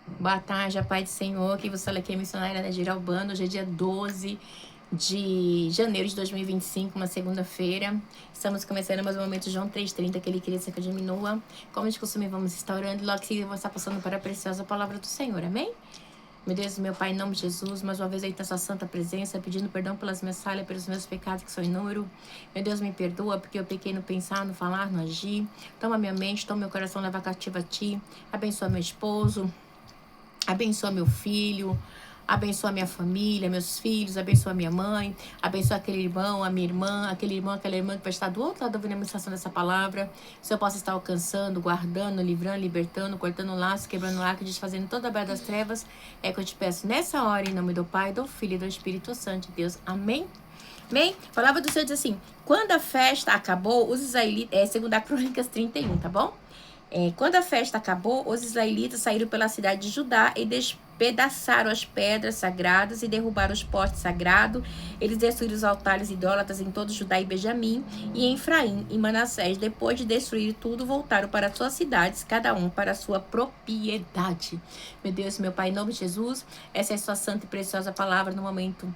Boa tarde, a paz do Senhor. Que você aqui é missionária Nadir Albano. Hoje é dia 12 de janeiro de 2025, uma segunda-feira. Estamos começando mais um momento João 3:30, que ele queria que diminua. Como de costume, vamos estar orando e logo que vamos estar passando para a preciosa palavra do Senhor. Amém? Meu Deus, meu Pai, em nome de Jesus, mais uma vez aí na sua santa presença, pedindo perdão pelas minhas falhas, pelos meus pecados que são inúmeros. Meu Deus, me perdoa, porque eu pequei no pensar, no falar, no agir. Toma minha mente, toma meu coração, leva cativo a Ti. Abençoa meu esposo. Abençoa meu filho, abençoa minha família, meus filhos, abençoa minha mãe, abençoa aquele irmão, a minha irmã, aquele irmão, aquela irmã que vai estar do outro lado ouvindo a ministração dessa palavra. Se eu possa estar alcançando, guardando, livrando, libertando, cortando laço, quebrando laço, desfazendo toda a barra das trevas, é que eu te peço nessa hora, em nome do Pai, do Filho e do Espírito Santo de Deus. Amém? Amém? A palavra do Senhor diz assim: quando a festa acabou, os israelitas, segundo a Crônicas 31, tá bom? Quando a festa acabou, os israelitas saíram pela cidade de Judá e despedaçaram as pedras sagradas e derrubaram os postes sagrados. Eles destruíram os altares idólatras em todo Judá e Benjamim, e em Efraim e Manassés. Depois de destruir tudo, voltaram para suas cidades, cada um para a sua propriedade. Meu Deus, meu Pai, em nome de Jesus, essa é a sua santa e preciosa palavra no momento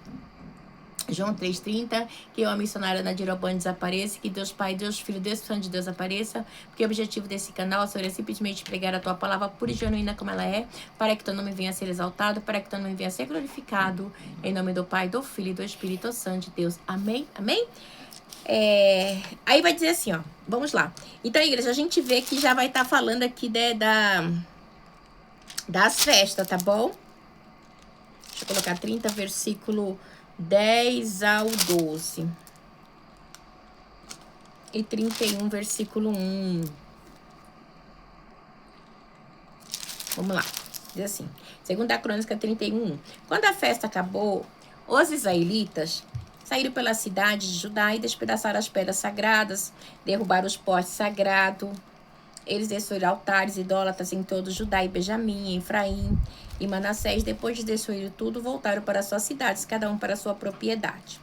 João 3:30, que eu, a missionária Nadir Albano, desapareça, que Deus Pai, Deus Filho, Deus Santo de Deus apareça, porque o objetivo desse canal, Senhor, é simplesmente pregar a Tua palavra pura e genuína como ela é, para que Teu nome venha a ser exaltado, para que Teu nome venha a ser glorificado, em nome do Pai, do Filho e do Espírito Santo de Deus. Amém? Amém? Aí vai dizer assim, ó, vamos lá. Então, igreja, a gente vê que já vai estar falando aqui das festas, tá bom? Deixa eu colocar 30, versículo 10 ao 12. E 31, versículo 1. Vamos lá. Diz assim. Segundo a Crônica 31. Quando a festa acabou, os israelitas saíram pela cidade de Judá e despedaçaram as pedras sagradas, derrubaram os postes sagrados. Eles destruíram altares idólatras em todo Judá e Benjamim, Efraim e Manassés. Depois de destruir tudo, voltaram para suas cidades, cada um para sua propriedade.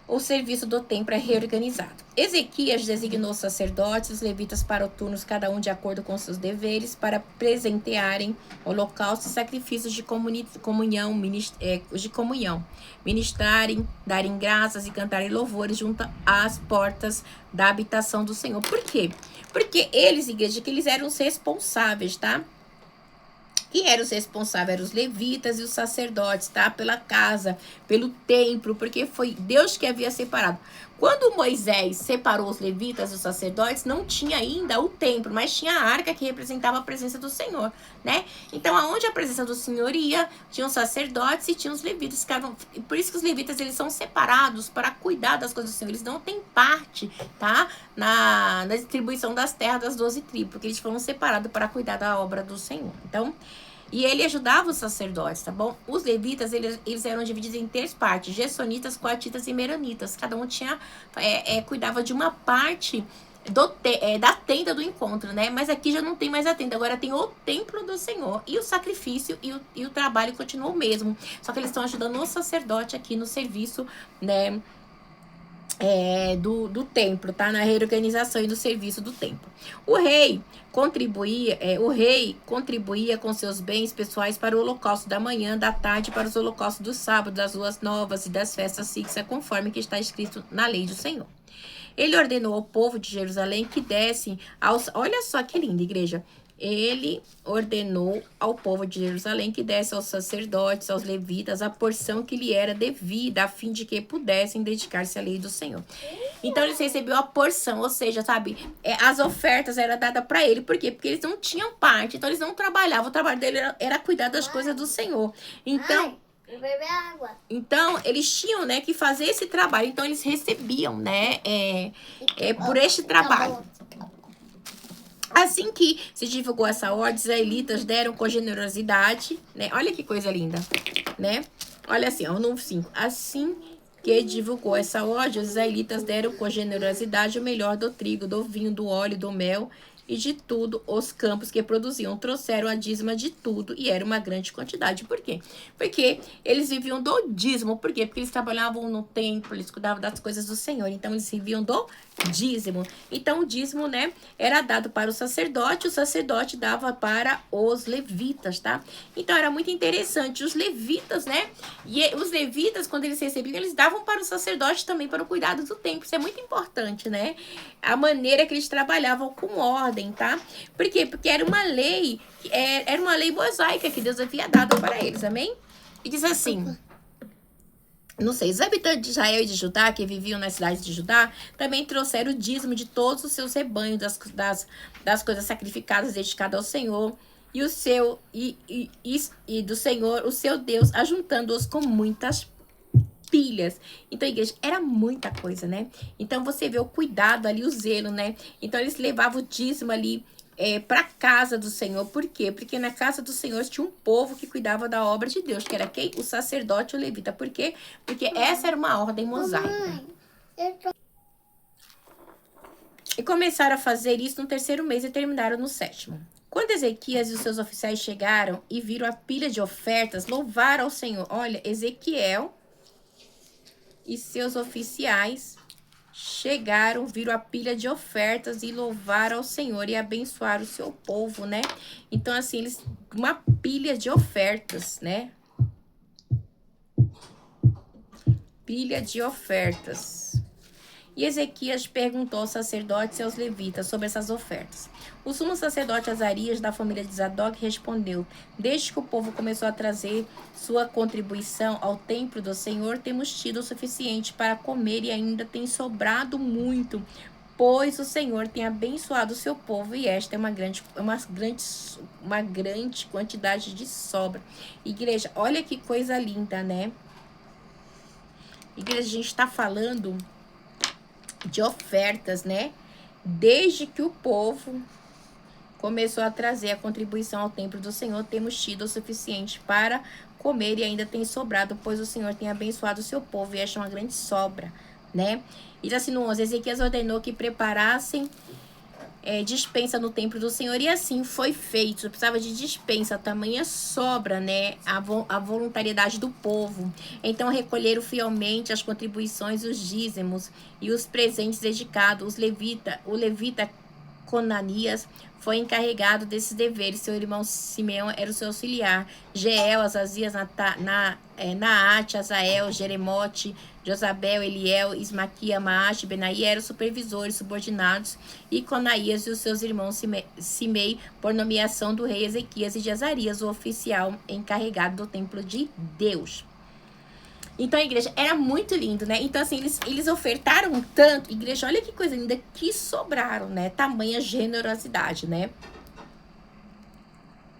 O serviço do templo é reorganizado. Ezequias designou sacerdotes e os levitas para turnos, cada um de acordo com seus deveres, para presentearem holocaustos e sacrifícios de comunhão, ministrarem, darem graças e cantarem louvores junto às portas da habitação do Senhor. Por quê? Porque eles, igreja, que eles eram os responsáveis, tá? Quem eram os responsáveis? Eram os levitas e os sacerdotes, tá? Pela casa, pelo templo, porque foi Deus que havia separado. Quando Moisés separou os levitas e os sacerdotes, não tinha ainda o templo, mas tinha a arca que representava a presença do Senhor, né? Então, aonde a presença do Senhor ia, tinham os sacerdotes e tinham os levitas. Por isso que os levitas, eles são separados para cuidar das coisas do Senhor. Eles não têm parte, tá? Na distribuição das terras das 12 tribos, porque eles foram separados para cuidar da obra do Senhor. Então, e ele ajudava os sacerdotes, tá bom? Os levitas, eles eram divididos em 3 partes: gersonitas, coatitas e meronitas. Cada um cuidava de uma parte da tenda do encontro, né? Mas aqui já não tem mais a tenda, agora tem o templo do Senhor. E o sacrifício e o trabalho continuam o mesmo. Só que eles estão ajudando o sacerdote aqui no serviço, né? Do templo, tá? Na reorganização e no serviço do templo. O rei contribuía com seus bens pessoais para o holocausto da manhã, da tarde, para os holocaustos do sábado, das luas novas e das festas fixas, conforme que está escrito na lei do Senhor. Ele ordenou ao povo de Jerusalém que dessem aos... Olha só que linda, igreja. Ele ordenou ao povo de Jerusalém que desse aos sacerdotes, aos levitas, a porção que lhe era devida, a fim de que pudessem dedicar-se à lei do Senhor. Então, eles receberam a porção, ou seja, sabe, as ofertas eram dadas para ele. Por quê? Porque eles não tinham parte, então eles não trabalhavam. O trabalho dele era cuidar das coisas do Senhor. Então, eles tinham, né, que fazer esse trabalho. Então, eles recebiam, né, por este trabalho. Assim que se divulgou essa ordem, os israelitas deram com generosidade, né? Olha que coisa linda, né? Olha assim, ó, no 5. Assim que divulgou essa ordem, os israelitas deram com generosidade o melhor do trigo, do vinho, do óleo, do mel e de tudo os campos que produziam. Trouxeram a dízima de tudo e era uma grande quantidade. Por quê? Porque eles viviam do dízimo. Por quê? Porque eles trabalhavam no templo, eles cuidavam das coisas do Senhor. Então, eles viviam do dízimo. Então, o dízimo, né, era dado para o sacerdote dava para os levitas, tá? Então, era muito interessante. Os levitas, né, e os levitas, quando eles recebiam, eles davam para o sacerdote também, para o cuidado do templo. Isso é muito importante, né? A maneira que eles trabalhavam com ordem, tá? Por quê? Porque era uma lei mosaica que Deus havia dado para eles, amém? E diz assim... Não sei, os habitantes de Israel e de Judá, que viviam nas cidades de Judá, também trouxeram o dízimo de todos os seus rebanhos, das coisas sacrificadas dedicadas ao Senhor, e do Senhor, o seu Deus, ajuntando-os com muitas pilhas. Então, igreja, era muita coisa, né? Então, você vê o cuidado ali, o zelo, né? Então, eles levavam o dízimo ali para casa do Senhor. Por quê? Porque na casa do Senhor tinha um povo que cuidava da obra de Deus, que era quem? O sacerdote e o levita. Por quê? Porque essa era uma ordem mosaica. E começaram a fazer isso no 3º mês e terminaram no 7º. Quando Ezequias e os seus oficiais chegaram e viram a pilha de ofertas, louvaram ao Senhor. Olha, Ezequiel e seus oficiais chegaram, viram a pilha de ofertas e louvaram ao Senhor e abençoaram o seu povo, né? Então, assim, uma pilha de ofertas, né? Pilha de ofertas. E Ezequias perguntou aos sacerdotes e aos levitas sobre essas ofertas. O sumo sacerdote Azarias, da família de Zadok, respondeu: desde que o povo começou a trazer sua contribuição ao templo do Senhor, temos tido o suficiente para comer e ainda tem sobrado muito, pois o Senhor tem abençoado o seu povo e esta é uma grande quantidade de sobra. Igreja, olha que coisa linda, né? Igreja, a gente está falando de ofertas, né? Desde que o povo começou a trazer a contribuição ao templo do Senhor, temos tido o suficiente para comer e ainda tem sobrado, pois o Senhor tem abençoado o seu povo e esta é uma grande sobra, né? E assim no 11, Ezequias ordenou que preparassem dispensa no templo do Senhor, e assim foi feito. Precisava de dispensa, tamanha sobra, né? A voluntariedade do povo. Então recolheram fielmente as contribuições, os dízimos e os presentes dedicados. O levita Conanias foi encarregado desses deveres. Seu irmão Simeão era o seu auxiliar. Jeel, Azazias, Naate, Azael, Jeremote, Josabel, Eliel, Ismaquia, Maache, Benaí eram supervisores subordinados, e Conaías e os seus irmãos Simei, por nomeação do rei Ezequias, e de Azarias, o oficial encarregado do templo de Deus. Então, a igreja era muito lindo, né? Então, assim, eles ofertaram tanto. Igreja, olha que coisa linda, que sobraram, né? Tamanha generosidade, né?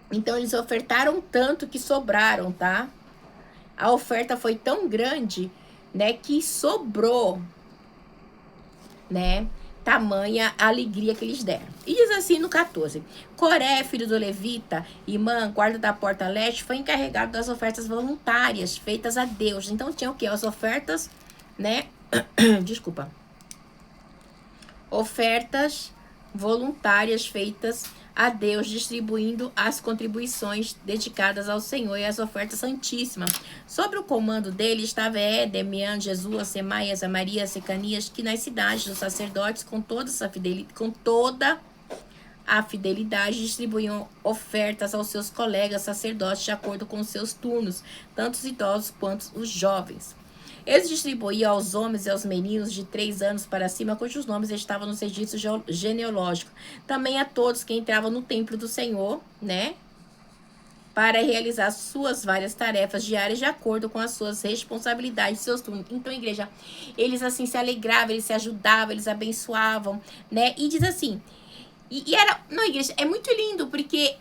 Então, eles ofertaram tanto que sobraram, tá? A oferta foi tão grande, né, que sobrou, né? Tamanha alegria que eles deram. E diz assim no 14: Coré, filho do levita, Imã, guarda da porta leste, foi encarregado das ofertas voluntárias feitas a Deus. Então tinha o quê? As ofertas, né? Desculpa. Ofertas voluntárias feitas a Deus, distribuindo as contribuições dedicadas ao Senhor e as ofertas santíssimas. Sobre o comando dele estava Demian, Jesus, Semaias, Amarias, Secanias, que nas cidades dos sacerdotes, com toda a fidelidade, distribuíam ofertas aos seus colegas sacerdotes de acordo com seus turnos, tanto os idosos quanto os jovens. Eles distribuíam aos homens e aos meninos de 3 anos para cima, cujos nomes estavam nos registros genealógicos. Também a todos que entravam no templo do Senhor, né? Para realizar suas várias tarefas diárias de acordo com as suas responsabilidades e seus turnos. Então, igreja, eles assim se alegravam, eles se ajudavam, eles abençoavam, né? E diz assim... Não, igreja, é muito lindo, porque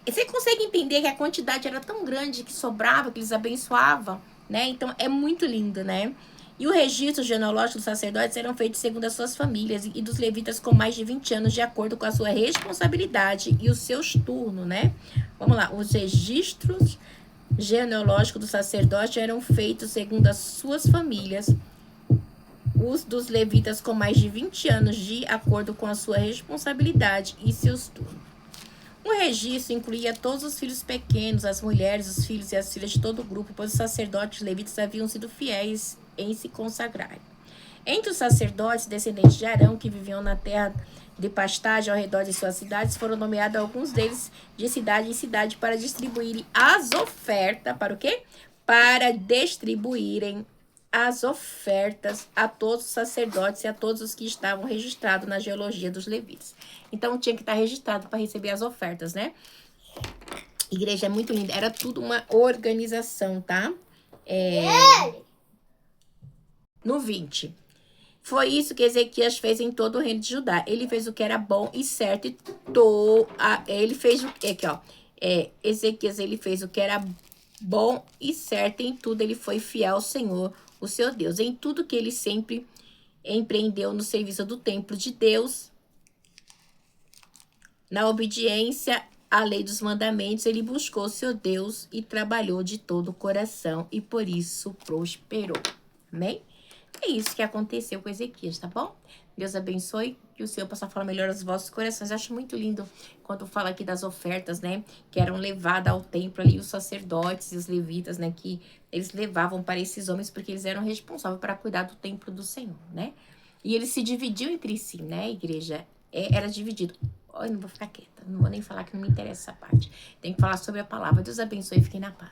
você consegue entender que a quantidade era tão grande que sobrava, que eles abençoavam, né? Então, é muito lindo, né? E o registro genealógico dos sacerdotes eram feitos segundo as suas famílias e dos levitas com mais de 20 anos, de acordo com a sua responsabilidade e os seus turnos, né? Vamos lá, os registros genealógicos do sacerdote eram feitos segundo as suas famílias, os dos levitas com mais de 20 anos, de acordo com a sua responsabilidade e seus turnos. O registro incluía todos os filhos pequenos, as mulheres, os filhos e as filhas de todo o grupo, pois os sacerdotes levitas haviam sido fiéis em se consagrarem. Entre os sacerdotes descendentes de Arão, que viviam na terra de pastagem ao redor de suas cidades, foram nomeados alguns deles de cidade em cidade para distribuírem as ofertas. Para o quê? Para distribuírem as ofertas a todos os sacerdotes e a todos os que estavam registrados na genealogia dos levitas. Então, tinha que estar registrado para receber as ofertas, né? Igreja é muito linda. Era tudo uma organização, tá? No 20. Foi isso que Ezequias fez em todo o reino de Judá. Ele fez o que era bom e certo. Ele fez o que? Aqui, ó. Ezequias, ele fez o que era bom e certo. Em tudo ele foi fiel ao Senhor, o seu Deus. Em tudo que ele sempre empreendeu no serviço do templo de Deus, na obediência à lei dos mandamentos, ele buscou seu Deus e trabalhou de todo o coração e por isso prosperou. Amém? É isso que aconteceu com Ezequias, tá bom? Deus abençoe, que o Senhor possa falar melhor aos vossos corações. Eu acho muito lindo quando fala aqui das ofertas, né? Que eram levadas ao templo ali, os sacerdotes e os levitas, né? Que eles levavam para esses homens porque eles eram responsáveis para cuidar do templo do Senhor, né? E eles se dividiam entre si, né, igreja? Era dividido. Eu não vou ficar quieta, não vou nem falar que não me interessa essa parte. Tem que falar sobre a palavra. Deus abençoe e fiquem na paz.